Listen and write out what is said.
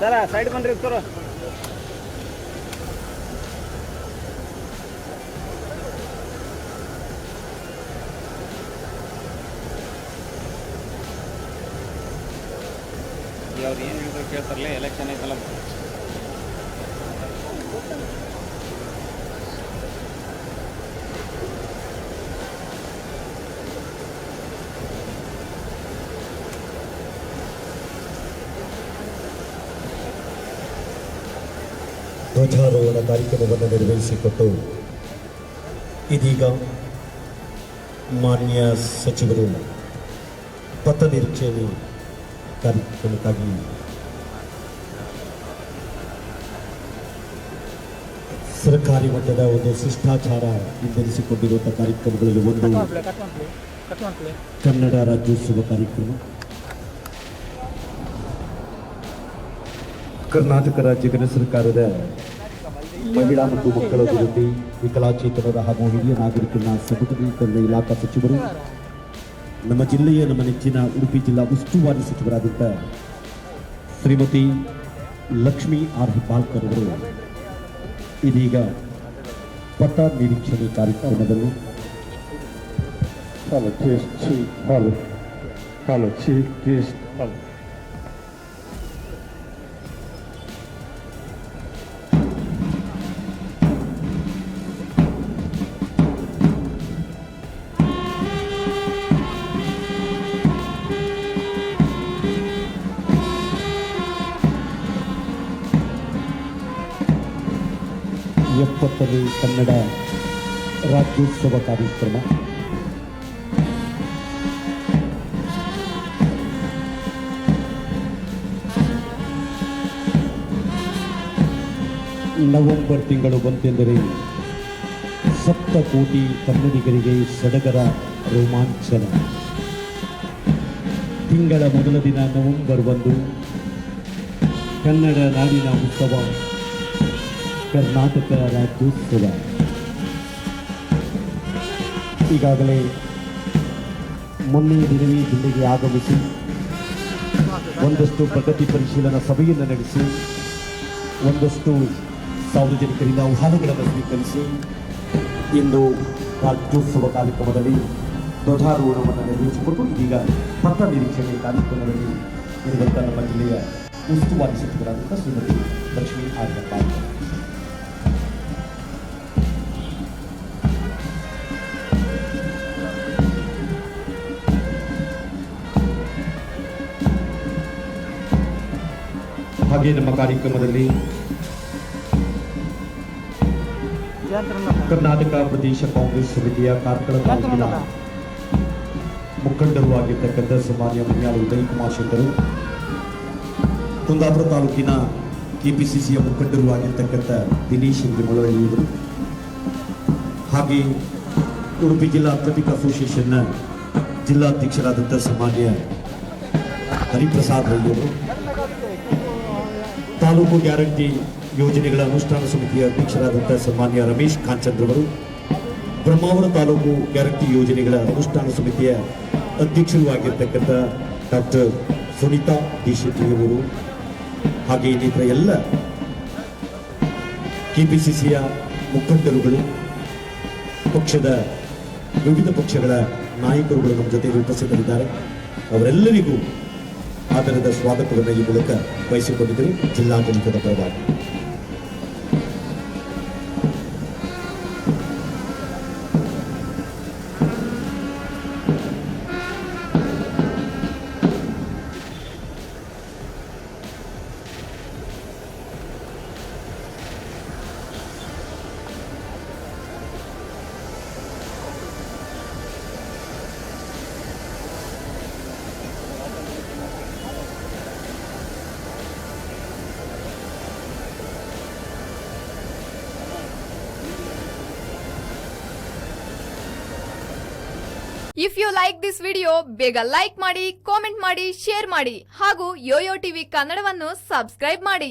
ಸರ side ಬಂದ್ರಿ sir. ಅವ್ರು ಏನು ಹೇಳಿದ್ರು ಕೇಳ್ತಾರಲ್ಲ, ಎಲೆಕ್ಷನ್ ಐತಲ್ಲ. ಧ್ವಜಾರೋಹಣ ಕಾರ್ಯಕ್ರಮವನ್ನು ನಿರ್ವಹಿಸಿಕೊಟ್ಟು ಇದೀಗ ಮಾನ್ಯ ಸಚಿವರು ಪಥ ನಿರೀಕ್ಷೆಯಲ್ಲಿ ಕಾರ್ಯಕ್ರಮಕ್ಕಾಗಿ ಸರ್ಕಾರಿ ಮಟ್ಟದ ಒಂದು ಶಿಷ್ಟಾಚಾರ ನಿರ್ಧರಿಸಿಕೊಂಡಿರುವಂತಹ ಕಾರ್ಯಕ್ರಮಗಳಲ್ಲಿ ಒಂದು ಕನ್ನಡ ರಾಜ್ಯೋತ್ಸವ ಕಾರ್ಯಕ್ರಮ. ಕರ್ನಾಟಕ ರಾಜ್ಯ ಕೇಂದ್ರ ಸರ್ಕಾರದ ಮಹಿಳಾ ಮತ್ತು ಮಕ್ಕಳ ಅಭಿವೃದ್ಧಿ, ವಿಕಲಾಚೇತನರ ಹಾಗೂ ಹಿರಿಯ ನಾಗರಿಕರ ಸಬಲೀಕರಣ ಇಲಾಖಾ ಸಚಿವರು, ನಮ್ಮ ಜಿಲ್ಲೆಯ ನಮ್ಮ ನೆಚ್ಚಿನ ಉಡುಪಿ ಜಿಲ್ಲಾ ಉಸ್ತುವಾರಿ ಸಚಿವರಾದಂಥ ಶ್ರೀಮತಿ ಲಕ್ಷ್ಮೀ ಆರ್ ಹೆಬ್ಬಾಳ್ಕರ್ ಅವರು ಇದೀಗ ಪಥ ನಿರೀಕ್ಷಣೆ ಕಾರ್ಯಕ್ರಮದಲ್ಲಿ ಎಪ್ಪತ್ತನೇ ಕನ್ನಡ ರಾಜ್ಯೋತ್ಸವ ಕಾರ್ಯಕ್ರಮ ನವೆಂಬರ್ ತಿಂಗಳು ಬಂತೆಂದರೆ ಸಪ್ತ ಕೋಟಿ ಕನ್ನಡಿಗರಿಗೆ ಸಡಗರ ರೋಮಾಂಚನ. ತಿಂಗಳ ಮೊದಲ ದಿನ ನವೆಂಬರ್ 1 ಕನ್ನಡ ನಾಡಿನ ಉತ್ಸವ ಕರ್ನಾಟಕ ರಾಜ್ಯೋತ್ಸವ. ಈಗಾಗಲೇ ಮೊನ್ನೆ ದಿನವೇ ಜಿಲ್ಲೆಗೆ ಆಗಮಿಸಿ ಒಂದಷ್ಟು ಪ್ರಗತಿ ಪರಿಶೀಲನಾ ಸಭೆಯನ್ನು ನಡೆಸಿ ಒಂದಷ್ಟು ಸಾರ್ವಜನಿಕರಿಂದ ಆಹ್ವಾನಗಳನ್ನು ಸ್ವೀಕರಿಸಿ ಇಂದು ರಾಜ್ಯೋತ್ಸವ ಕಾರ್ಯಕ್ರಮದಲ್ಲಿ ಧ್ವಜಾರೋಹಣವನ್ನು ನೆರವೇರಿಸಿಕೊಂಡು ಇದೀಗ ಪಥ ನಿರೀಕ್ಷಣೆ ಕಾರ್ಯಕ್ರಮದಲ್ಲಿ ಇರುವಂಥ ನಮ್ಮ ಜಿಲ್ಲೆಯ ಉಸ್ತುವಾರಿ ಸಚಿವರಾದಂಥ ಶ್ರೀಮತಿ ಲಕ್ಷ್ಮೀ ಆರ್ ಹೆಬ್ಬಾಳ್ಕರ್. ಹಾಗೆ ನಮ್ಮ ಕಾರ್ಯಕ್ರಮದಲ್ಲಿ ಕರ್ನಾಟಕ ಪ್ರದೇಶ ಕಾಂಗ್ರೆಸ್ ಸಮಿತಿಯ ಕಾರ್ಕಳ ತಾಲೂಕಿನ ಮುಖಂಡರು ಆಗಿರ್ತಕ್ಕಂಥ ಸನ್ಮಾನ್ಯ ಮನ್ಯಾಳ ಉದಯ್ ಕುಮಾರ್ ಶೆಟ್ಟರು, ಕುಂದಾಪುರ ತಾಲೂಕಿನ ಕೆಪಿಸಿಸಿಯ ಮುಖಂಡರು ಆಗಿರ್ತಕ್ಕಂಥ ದಿನೇಶ್ ಮಳವಳ್ಳಿಯವರು, ಹಾಗೆ ಉಡುಪಿ ಜಿಲ್ಲಾ ಅಥ್ಲೆಟಿಕ್ ಅಸೋಸಿಯೇಷನ್ನ ಜಿಲ್ಲಾಧ್ಯಕ್ಷರಾದಂಥ ಸನ್ಮಾನ್ಯ ಹರಿಪ್ರಸಾದ್ ರೈಯವರು, ತಾಲೂಕು ಗ್ಯಾರಂಟಿ ಯೋಜನೆಗಳ ಅನುಷ್ಠಾನ ಸಮಿತಿಯ ಅಧ್ಯಕ್ಷರಾದಂಥ ಸನ್ಮಾನ್ಯ ರಮೇಶ್ ಕಾಂಚಂದ್ರವರು, ಬ್ರಹ್ಮಾವರ ತಾಲೂಕು ಗ್ಯಾರಂಟಿ ಯೋಜನೆಗಳ ಅನುಷ್ಠಾನ ಸಮಿತಿಯ ಅಧ್ಯಕ್ಷರು ಆಗಿರ್ತಕ್ಕಂಥ ಡಾಕ್ಟರ್ ಸುನೀತಾ ಡಿ ಶೆಟ್ಟಿಯವರು, ಹಾಗೆ ಇನ್ನಿತರ ಎಲ್ಲ ಕೆಪಿಸಿಸಿಯ ಮುಖಂಡರುಗಳು, ಪಕ್ಷದ ವಿವಿಧ ಪಕ್ಷಗಳ ನಾಯಕರುಗಳು ನಮ್ಮ ಜೊತೆ ಉಪಸ್ಥಿತರಿದ್ದಾರೆ. ಅವರೆಲ್ಲರಿಗೂ ಆಧಾರದ ಸ್ವಾಗತವನ್ನು ಈ ಮೂಲಕ ವಹಿಸಿಕೊಂಡಿದ್ದರು ಜಿಲ್ಲಾಡಳಿತದ ಪರವಾಗಿ. If you like this video ಬೇಗ ಲೈಕ್ ಮಾಡಿ, ಕಾಮೆಂಟ್ ಮಾಡಿ, ಶೇರ್ ಮಾಡಿ ಹಾಗೂ ಯೋಯೋ ಟಿವಿ ಕನ್ನಡವನ್ನು ಸಬ್ಸ್ಕ್ರೈಬ್ ಮಾಡಿ.